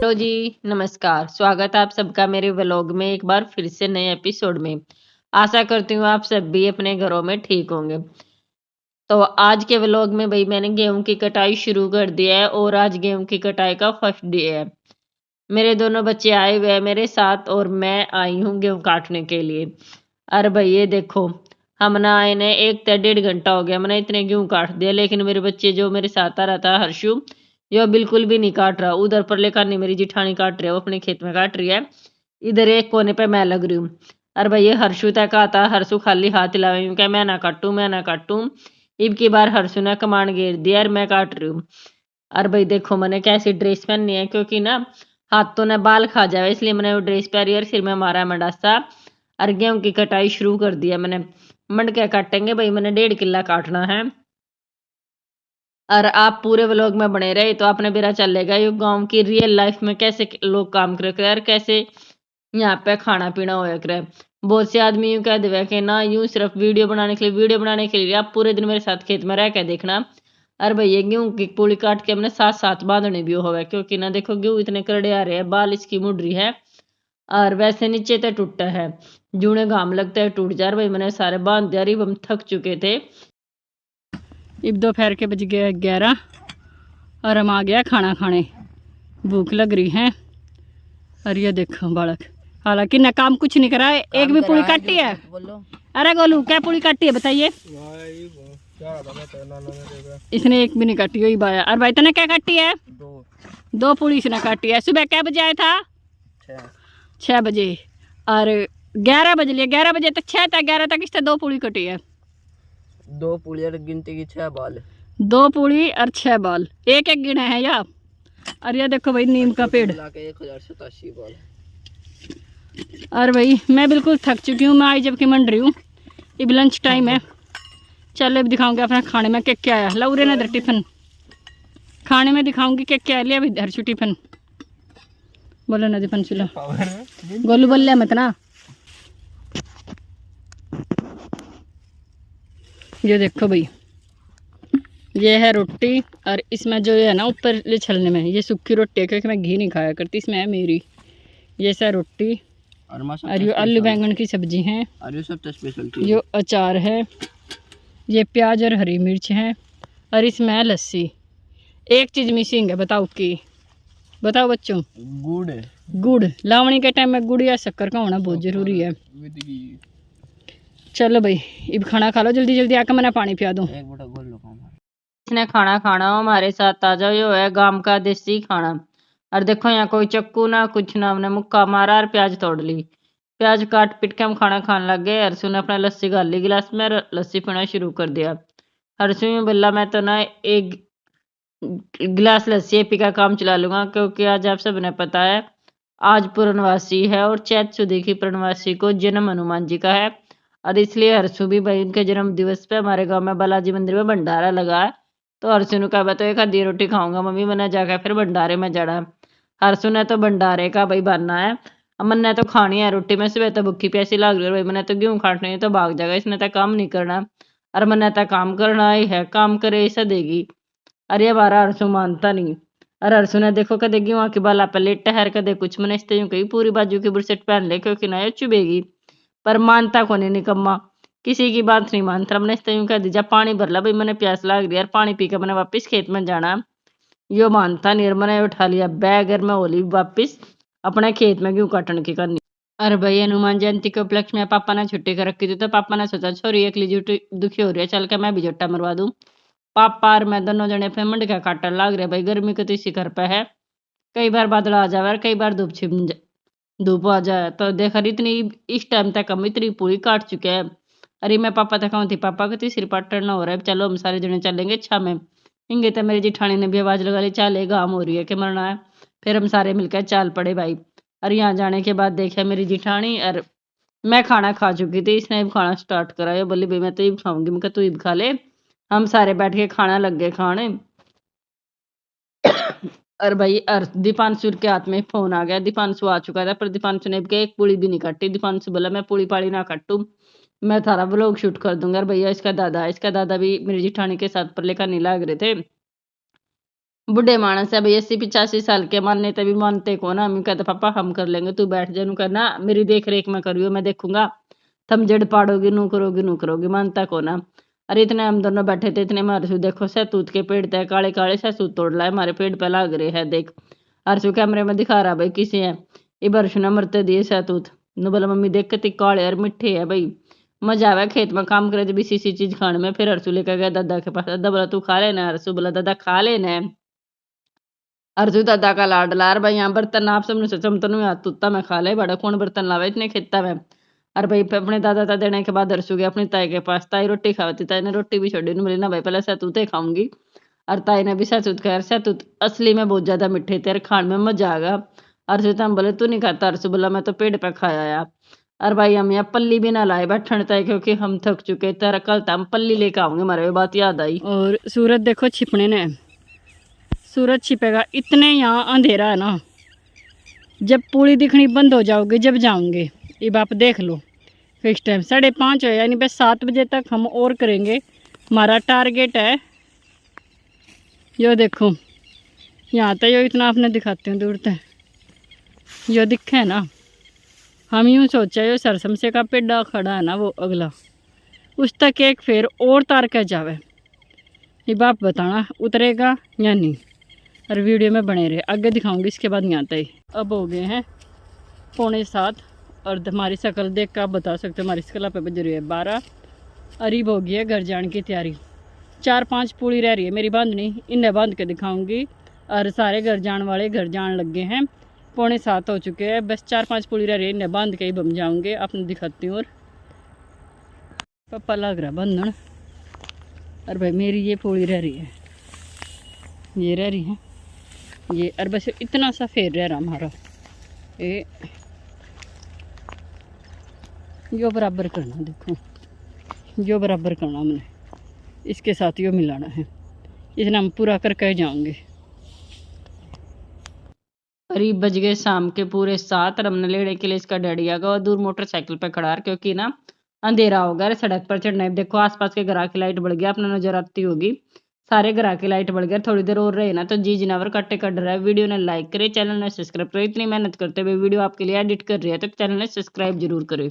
Hello जी, नमस्कार। स्वागत है आप सबका मेरे व्लॉग में एक बार फिर से नए एपिसोड में। आशा करती हूँ आप सब भी अपने घरों में ठीक होंगे। तो आज के व्लॉग में भई मैंने गेहूँ की कटाई शुरू कर दी है और आज गेहूँ की कटाई का फर्स्ट डे है। मेरे दोनों बच्चे आए हुए हैं मेरे साथ और मैं आई हूँ गेहूँ काटने के लिए। अरे भई ये देखो, हम ना आए ने 1 से 1.5 घंटा हो गया, मैंने इतने गेहूँ काट दिए लेकिन मेरे बच्चे जो मेरे साथ आ रहा था हर्षु, ये बिल्कुल भी नहीं काट रहा। उधर पर लेकर मेरी जेठानी काट रही है, वो अपने खेत में काट रही है। इधर एक कोने पे मैं लग रही हूँ। अरे भाई ये हर्षु तक आता, हर्षु खाली हाथ हिलावे यूं क्या मैं ना काटूं मैं ना काटूं। इब की बार हर्षु ने कमांड घेर दिया और मैं काट रही हूँ। अरे भाई देखो मैंने कैसी ड्रेस पहननी है क्योंकि ना हाथों ने बाल खा जाए, इसलिए मैंने वो ड्रेस पहनी और सिर में मारा मंडासा और गेहूं की कटाई शुरू कर दिया मैंने। मंड के काटेंगे भाई, मैंने 1.5 किला काटना है। और आप पूरे व्लॉग में बने रहे तो आपने मेरा चलेगा ये गांव की रियल लाइफ में कैसे लोग काम करे और कैसे यहाँ पे खाना पीना होया करे। बहुत से आदमी यूं कह देवे कि ना यूं सिर्फ वीडियो बनाने के लिए आप पूरे दिन मेरे साथ खेत में रह के देखना। अरे भैया गेहूं की पूली काट के हमने साथ साथ बांधने भी होवे क्योंकि ना देखो गेहूं इतने करड़े आ रहे हैं, बाल इसकी मुड़ रही है और वैसे नीचे तो टूटा है, जूने घाम लगता है टूट जा रहा। भाई मैंने सारे बांध दिया, अरे हम थक चुके थे। अब दोपहर के बज गए 11 और हम आ गया खाना खाने, भूख लग रही है। और ये देखो बालक, हालांकि न काम कुछ नहीं करा है, एक भी पूरी काटी है। अरे गोलू क्या पूरी काटी है बताइए। इसने एक भी नहीं काटी हुई बाया। और भाई तने क्या काटी है? दो पूरी इसने काटी है। सुबह क्या बजे आया था? 6 बजे। और 11 बज लिया, 11 बजे तक 6 तक 11 तक इससे 2 पूरी कटी है। 2 पूड़ी और गिनती की 6 बाल। 2 पूड़ी और 6 बाल, एक एक गिने हैं या। और ये देखो भाई नीम का पेड़। 1087 बाल। और भाई मैं बिल्कुल थक चुकी हूँ, मैं आई जबकि मंड रही हूँ। अब लंच टाइम है, चलो अब दिखाऊंगी अपने खाने में क्या क्या है। लौरे ने टिफिन खाने में दिखाऊंगी क्या क्या लिया। अभी हर्षु टिफिन बोलो ना टिफिन चलो गोलू बोल लिया मत ना। ये देखो भाई ये है रोटी और इसमें जो है ना ऊपर ले छलने में ये सूखी रोटी है क्योंकि मैं घी नहीं खाया करती, इसमें है मेरी ये सा रोटी और ये आलू बैंगन की सब्जी है और ये सब तो स्पेशलिटी ये अचार है, ये प्याज और हरी मिर्च है और इसमें है लस्सी। एक चीज़ मिसिंग है, बताओ की बताओ बच्चों। गुड़। गुड़ लावणी के टाइम में गुड़ या शक्कर का होना बहुत जरूरी है। चलो भाई अब खाना खा लो जल्दी जल्दी, आकर मैंने पानी पिया दूँ। इसने खाना खाना हो हमारे साथ आ जाओ, ये है गांव का देसी खाना। और देखो यहाँ कोई चक्कू ना कुछ ना, हमने मुक्का मारा और प्याज तोड़ ली। प्याज काट पीट के हम खाना खाने लग गए। हर्षु ने अपना लस्सी गाल ली गिलास में और लस्सी पीना शुरू कर दिया। हर्षु में बोला मैं तो ना एक गिलास लस्सी पी का काम चला लूंगा क्योंकि आज आप सबने पता है आज पूर्णवासी है और चैत सुदी की पूर्णवासी को जन्म हनुमान जी का है। और इसलिए हर्षु भी भाई उनके जन्म दिवस पे हमारे गांव में बालाजी मंदिर में भंडारा लगा है। तो हर्षु ने कहा तो एक आधी रोटी खाऊंगा मम्मी, मैंने जाकर फिर भंडारे में जड़ा। हर्षु ने तो भंडारे का भाई बनना है, अमन ने तो खानी है रोटी। में सुबह तो भूखी प्यासी लाग रही है भाई, मैंने तो गेहूं काटने है तो भाग जाएगा, इसने तो काम नहीं करना और मैंने तो काम करना ही है, काम करे ऐसा देगी। अरे हमारा हर्षु मानता नहीं। और हर्षु ने देखो कदे गेहूं की बाला पे लेट टहर कदे कुछ, मैंने इस यूं कही पूरी बाजू की बुरसेट पहन ले क्योंकि ना ये चुभेगी। पर मानता को नहीं निकम्मा, किसी की बात नहीं मानता। हमने इस यूं कह दीजा पानी भर ला भाई, मैंने प्यास लाग रही यार, पानी पी के मैंने वापिस खेत में जाना। यो मानता नहीं, मैंने उठा लिया बैग और मैं होली वापिस अपने खेत में गेहूं काटने की करनी। अरे भाई हनुमान जयंती के उपलक्ष्य में पापा ने छुट्टी कर रखी थी तो पापा ने सोचा छोरी अकेली दुखी हो रही है, चल के मैं भी झट्टा मरवा दूं। पापा और मैं दोनों जने अपने मंड का काटन लाग रहे भाई, गर्मी को तो इसी घर पे है। कई बार बादल आ जावे और कई बार धूप आ जाए तो देख रही इतनी इस टाइम तक हम इतनी पूरी काट चुके हैं। अरे मैं पापा तक थी, पापा को सिर पाटन हो रहा है, चलो हम सारे जने चलेंगे छा में। इंगे तो मेरी जिठानी ने भी आवाज लगा ली चाले गाम हो रही है कि मरना है। फिर हम सारे मिलकर चाल पड़े भाई। और यहाँ जाने के बाद देखा मेरी जिठानी और मैं खाना खा चुकी थी, इसने भी खाना स्टार्ट करा। ये बोली भाई मैं तो ही खाऊंगी, मैं तू ही खा ले। हम सारे बैठ के खाना लग गए खाने। और भाई दीपांशु के हाथ में फोन आ गया, दीपांशु आ चुका था पर दीपांशु ने भी एक पूड़ी भी नहीं काटी। दीपांशु बोला मैं पूड़ी पाड़ी ना काटू, मैं थारा ब्लॉग शूट कर दूंगा। और भैया इसका दादा भी मेरी जिठानी के साथ पर लेकर नहीं लाग रहे थे। बुढ़े मानस है भाई 80-85 साल के, मानने तभी मानते को ना। हम कहते पापा हम कर लेंगे, तू बैठ जा। करना मेरी देख रेख में करियो, मैं देखूंगा, थम जड़ पाड़ोगी, नू करोगी, मानता को ना। अरे इतने हम दोनों बैठे थे, इतने में हरसू देखो सहतूत के पेड़ तय काले काले सहतूत तोड़ लाए, हमारे पेड़ पे लाग रहे है देख। हरसू कैमरे में दिखा रहा भाई किसी है, ये हरसू ने मरते दिए सहतूत। नु बोला मम्मी देख के काले और मिठे है भाई, मजा आवे खेत में काम करे जब इसी चीज खाने में। फिर हरसू लेकर गया दादा के पास, दादा बोला तू खा लेना, हरसू बोला दादा खा लेना। हरसू दादा का लाडला, और भाई यहाँ बर्तन आप सबने से चमतन में हाथ तुत्ता में खा ले, बड़ा कौन बर्तन लावे इतने खेता में। और भाई अपने दादा ता देने के बाद हरसू गया अपनी ताई के पास, ताई रोटी खाती, ताई ने रोटी भी छोड़ी, बोली ना भाई पहले सहतूते खाऊंगी। और ताई ने भी सहतूत खाया, सहतूत असली में बहुत ज्यादा मीठे थे, खाने में मजा आ गया। हरसू तो हम बोले तू नहीं खाता, हरसू बोला मैं तो पेड़ पे खाया यार। और भाई हम यहाँ पल्ली भी ना लाए बैठन तय, क्योंकि हम थक चुके थे, कल हम पल्ली लेकर आओगे, हमारे बात याद आई। और सूरज देखो छिपने ने, सूरज छिपेगा, इतने यहाँ अंधेरा है ना, जब पूरी दिखनी बंद हो जाओगे जब जाओगे। अब आप देख लो फिक्स टाइम 5:30 हो, यानी बस 7 बजे तक हम और करेंगे, हमारा टारगेट है। यो देखो यहाँ तक, यो इतना आपने दिखाते हैं दूर तक, यो दिखे है ना। हम यूँ सोचा यो सरसमसे का पेड़ा खड़ा है ना वो अगला, उस तक एक फेर और तार के जावे। अब आप बताना उतरेगा या नहीं, और वीडियो में बने रहे, आगे दिखाऊंगी इसके बाद यहाँ तक। अब हो गए हैं 6:45, और हमारी शक्ल देख कर आप बता सकते हो हमारी शक्ल पे बज रही है 12। अरीब हो गई है घर जाने की तैयारी, 4-5 पूड़ी रह रही है मेरी बांधनी, इन्हें बांध के दिखाऊंगी। और सारे घर जाने वाले घर जान लग गए हैं, 6:45 हो चुके हैं, बस 4-5 पूड़ी रह रही है, इन्हें बांध के ही बम जाऊँगे, आपने दिखाती हूँ। और पापा लग रहा बंधन, और भाई मेरी ये पूड़ी रह रही है, ये रह रही है ये, और बस इतना सा फेर रह रहा हमारा, ये यो बराबर करना, देखो यो बराबर करना हमने, इसके साथ यो मिलाना है, इतना हम पूरा करके जाऊंगे। करीब बज गए शाम के पूरे 7, और हमने लेने के लिए इसका डैडी आ गया दूर मोटरसाइकिल पे खड़ा, क्योंकि ना अंधेरा हो गया, सड़क पर चढ़ना है। देखो आसपास के घर की लाइट बढ़ गया, अपना नजर आती होगी, सारे घर की लाइट बढ़ गया। थोड़ी देर और रहे ना तो जी जनावर कट्टे कट रहा है। वीडियो ने लाइक करे, चैनल ने सब्सक्राइब करे, इतनी मेहनत करते हुए वीडियो आपके लिए एडिट कर रही है तो चैनल ने सब्सक्राइब जरूर करे।